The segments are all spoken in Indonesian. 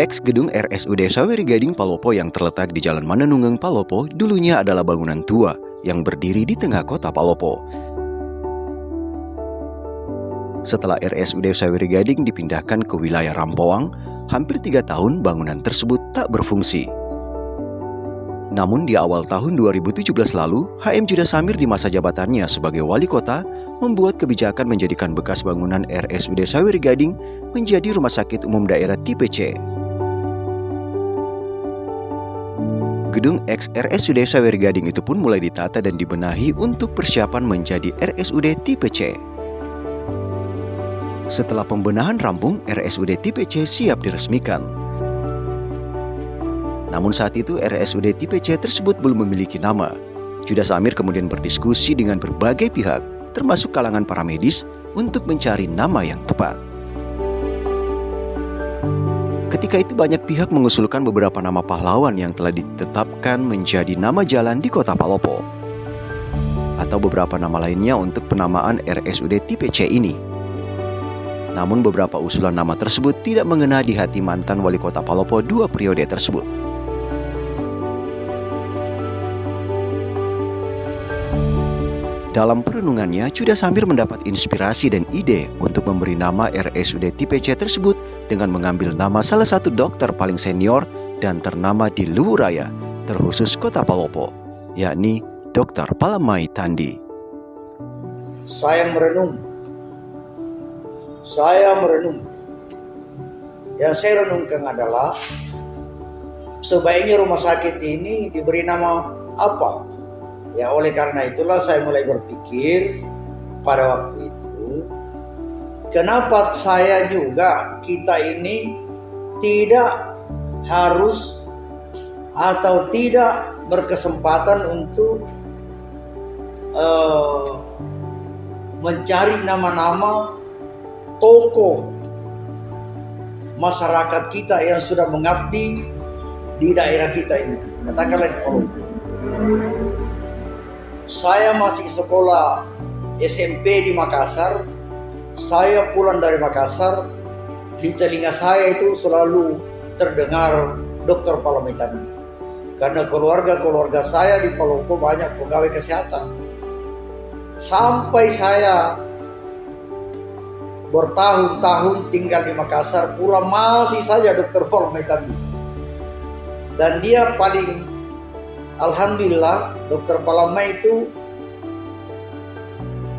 Gedung RSUD Sawery Gading Palopo yang terletak di Jalan Mananunggang Palopo dulunya adalah bangunan tua yang berdiri di tengah kota Palopo. Setelah RSUD Sawery Gading dipindahkan ke wilayah Rampoang, hampir 3 tahun bangunan tersebut tak berfungsi. Namun di awal tahun 2017 lalu, HM Judah Samir di masa jabatannya sebagai wali kota membuat kebijakan menjadikan bekas bangunan RSUD Sawery Gading menjadi Rumah Sakit Umum Daerah Tipe C. Gedung RSUD Sawery Gading itu pun mulai ditata dan dibenahi untuk persiapan menjadi RSUD Tipe C. Setelah pembenahan rampung, RSUD Tipe C siap diresmikan. Namun saat itu RSUD Tipe C tersebut belum memiliki nama. Judah Samir kemudian berdiskusi dengan berbagai pihak, termasuk kalangan para medis, untuk mencari nama yang tepat. Ketika itu banyak pihak mengusulkan beberapa nama pahlawan yang telah ditetapkan menjadi nama jalan di kota Palopo, atau beberapa nama lainnya untuk penamaan RSUD Tipe C ini. Namun beberapa usulan nama tersebut tidak mengena di hati mantan wali kota Palopo 2 periode tersebut. Dalam perenungannya, Judah Samir mendapat inspirasi dan ide untuk memberi nama RSUD Tipe C tersebut dengan mengambil nama salah satu dokter paling senior dan ternama di Luwu Raya, terkhusus kota Palopo, yakni Dr. Palamai Tandi. Saya merenung. Yang saya renungkan adalah sebaiknya rumah sakit ini diberi nama apa? Ya, oleh karena itulah saya mulai berpikir pada waktu itu, kenapa kita ini tidak harus atau tidak berkesempatan untuk mencari nama-nama tokoh masyarakat kita yang sudah mengabdi di daerah kita ini, katakanlah di Palopo. Saya masih sekolah SMP di Makassar. Saya pulang dari Makassar, di telinga saya itu selalu terdengar Dr. Palamai Tandi. Karena keluarga saya di Palopo banyak pegawai kesehatan. Sampai saya bertahun-tahun tinggal di Makassar, pulang masih saja Dr. Palamai Tandi. Dan dia paling, alhamdulillah, Dr. Palamai itu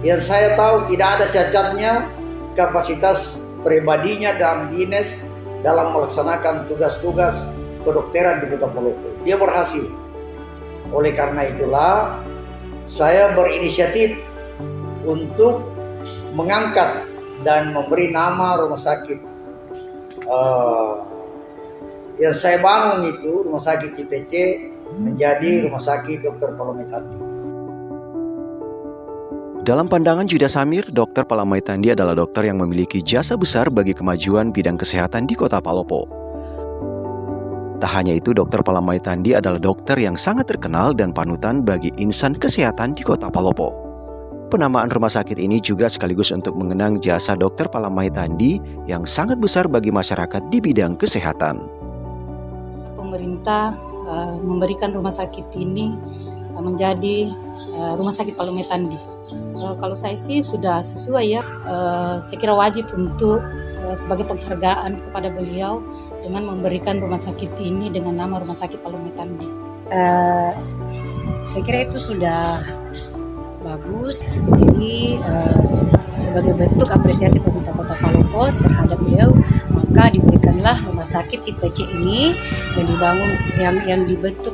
yang saya tahu tidak ada cacatnya kapasitas pribadinya dan dinas dalam melaksanakan tugas-tugas kedokteran di Kota Palopo. Dia berhasil. Oleh karena itulah saya berinisiatif untuk mengangkat dan memberi nama rumah sakit yang saya bangun itu, Rumah Sakit Tipe C, menjadi Rumah Sakit Dr. Palamai Tandi. Dalam pandangan Judah Samir, Dr. Palamai Tandi adalah dokter yang memiliki jasa besar bagi kemajuan bidang kesehatan di kota Palopo. Tak hanya itu, Dr. Palamai Tandi adalah dokter yang sangat terkenal dan panutan bagi insan kesehatan di kota Palopo. Penamaan rumah sakit ini juga sekaligus untuk mengenang jasa Dr. Palamai Tandi yang sangat besar bagi masyarakat di bidang kesehatan. Pemerintah memberikan rumah sakit ini menjadi Rumah Sakit Palamai Tandi. Kalau saya sih sudah sesuai ya. Saya kira wajib untuk sebagai penghargaan kepada beliau dengan memberikan rumah sakit ini dengan nama Rumah Sakit Palamai Tandi. Saya kira itu sudah bagus. Jadi sebagai bentuk apresiasi pemerintah Kota Palopo terhadap beliau, maka diberikanlah rumah sakit Tipe C ini yang dibangun, yang dibentuk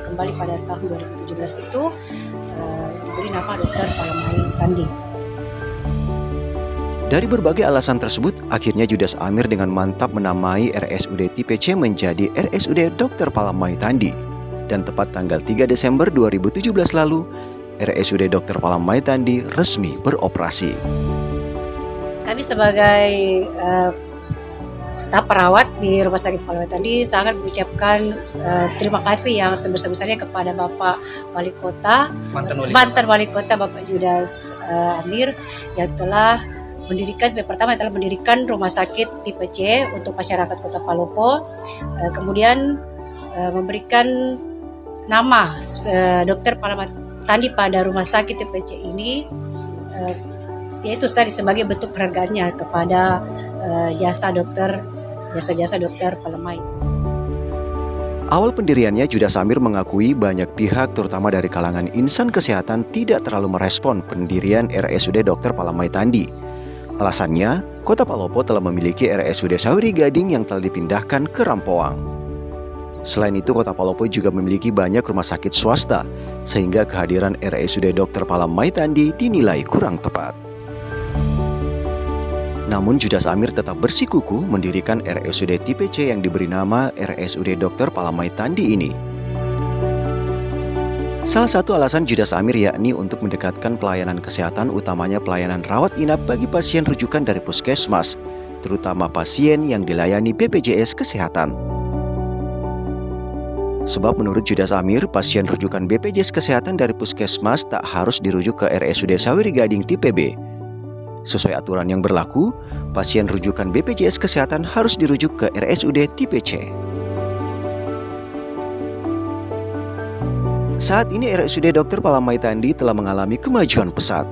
kembali pada tahun 2017 itu, diberi nama Dr. Palamai Tandi. Dari berbagai alasan tersebut, akhirnya Judah Samir dengan mantap menamai RSUD Tipe C menjadi RSUD Dr. Palamai Tandi. Dan tepat tanggal 3 Desember 2017 lalu, RSUD Dr. Palamai Tandi resmi beroperasi. Kami sebagai staf perawat di Rumah Sakit Palamai Tandi sangat mengucapkan terima kasih yang sebesar-besarnya kepada Bapak Wali Kota, mantan Wali Kota Bapak Judah Samir yang telah pertama adalah mendirikan rumah sakit tipe C untuk masyarakat Kota Palopo, kemudian memberikan nama Dr. Palamat Tandi pada rumah sakit tipe C ini, yaitu tadi sebagai bentuk penghargaannya kepada jasa-jasa dokter Palamai. Awal pendiriannya, Judas Amir mengakui banyak pihak terutama dari kalangan insan kesehatan tidak terlalu merespon pendirian RSUD Dr. Palamai Tandi. Alasannya, Kota Palopo telah memiliki RSUD Sauri Gading yang telah dipindahkan ke Rampoang. Selain itu, Kota Palopo juga memiliki banyak rumah sakit swasta, sehingga kehadiran RSUD Dr. Palamai Tandi dinilai kurang tepat. Namun Judas Amir tetap bersikukuh mendirikan RSUD tipe C yang diberi nama RSUD Dr. Palamai Tandi ini. Salah satu alasan Judas Amir yakni untuk mendekatkan pelayanan kesehatan, utamanya pelayanan rawat inap bagi pasien rujukan dari puskesmas, terutama pasien yang dilayani BPJS Kesehatan. Sebab menurut Judas Amir, pasien rujukan BPJS Kesehatan dari puskesmas tak harus dirujuk ke RSUD Sauri Gading tipe B. Sesuai aturan yang berlaku, pasien rujukan BPJS Kesehatan harus dirujuk ke RSUD tipe C. Saat ini RSUD Dr. Palamai Tandi telah mengalami kemajuan pesat.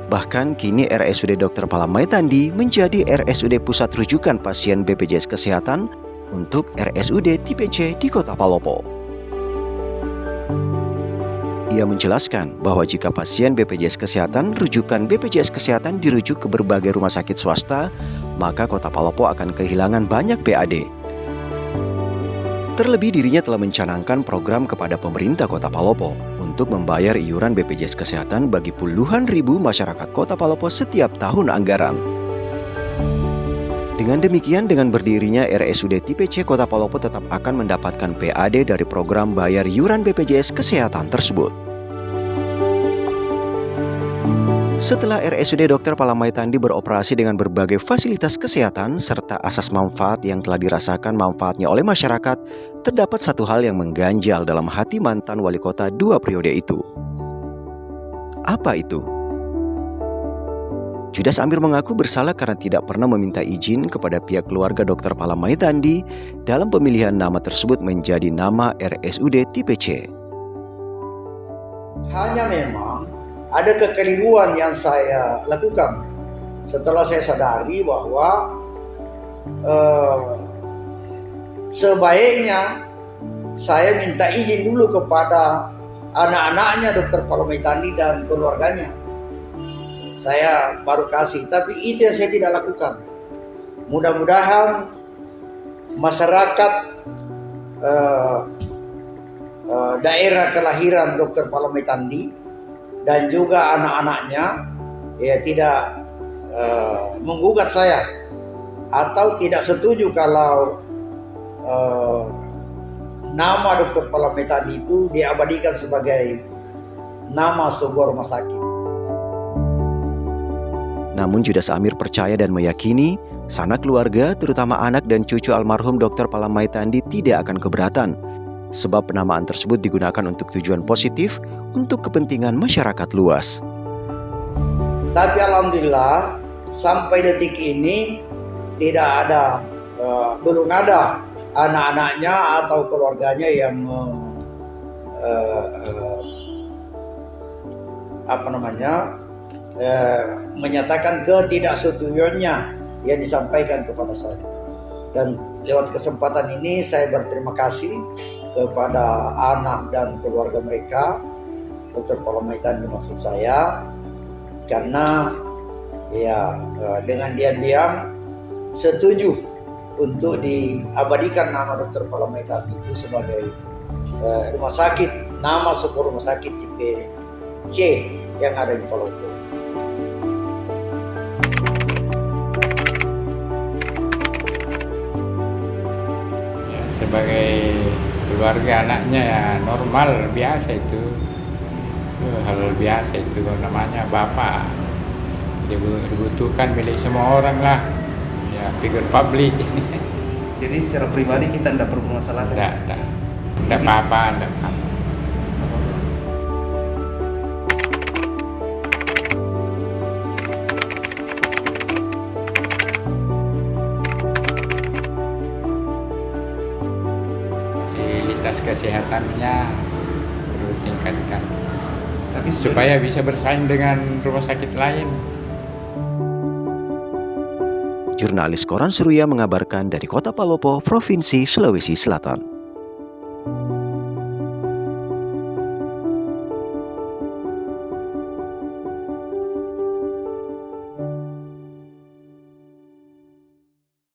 Bahkan kini RSUD Dr. Palamai Tandi menjadi RSUD pusat rujukan pasien BPJS Kesehatan untuk RSUD tipe C di Kota Palopo. Ia menjelaskan bahwa jika pasien BPJS Kesehatan, rujukan BPJS Kesehatan dirujuk ke berbagai rumah sakit swasta, maka Kota Palopo akan kehilangan banyak PAD. Terlebih dirinya telah mencanangkan program kepada pemerintah Kota Palopo untuk membayar iuran BPJS Kesehatan bagi puluhan ribu masyarakat Kota Palopo setiap tahun anggaran. Dengan demikian, dengan berdirinya RSUD tipe C, Kota Palopo tetap akan mendapatkan PAD dari program bayar iuran BPJS Kesehatan tersebut. Setelah RSUD Dr. Palamai Tandi beroperasi dengan berbagai fasilitas kesehatan serta asas manfaat yang telah dirasakan manfaatnya oleh masyarakat, terdapat satu hal yang mengganjal dalam hati mantan wali kota 2 periode itu. Apa itu? Judas Amir mengaku bersalah karena tidak pernah meminta izin kepada pihak keluarga Dr. Palamai Tandi dalam pemilihan nama tersebut menjadi nama RSUD tipe C. Hanya memang ada kekeliruan yang saya lakukan setelah saya sadari bahwa sebaiknya saya minta izin dulu kepada anak-anaknya Dr. Palamai Tandi dan keluarganya. Saya baru kasih, tapi itu yang saya tidak lakukan. Mudah-mudahan masyarakat daerah kelahiran Dr. Palamai Tandi dan juga anak-anaknya ya tidak menggugat saya atau tidak setuju kalau nama Dr. Palamai Tandi itu diabadikan sebagai nama sebuah rumah sakit. Namun Judas Amir percaya dan meyakini sanak keluarga, terutama anak dan cucu almarhum Dr. Palamai Tandi tidak akan keberatan, sebab penamaan tersebut digunakan untuk tujuan positif untuk kepentingan masyarakat luas. Tapi alhamdulillah sampai detik ini tidak ada, belum ada anak-anaknya atau keluarganya yang menyatakan ketidaksetujuannya yang disampaikan kepada saya. Dan lewat kesempatan ini saya berterima kasih kepada anak dan keluarga mereka, Dr. Palamai Tandi maksud saya, karena ya dengan diam-diam setuju untuk diabadikan nama Dr. Palamai Tandi itu sebagai rumah sakit, nama sebuah rumah sakit tipe C yang ada di Palopo. Ya, sebagai keluarga anaknya ya normal, biasa itu hal biasa itu, namanya bapak dibutuhkan milik semua orang lah, ya figur publik. Jadi secara pribadi kita tidak perlu masalah. Tidak apa-apa. fasilitas kesehatannya perlu tingkatkan Tapi supaya bisa bersaing dengan rumah sakit lain. Jurnalis Koran Seruya mengabarkan dari Kota Palopo, Provinsi Sulawesi Selatan.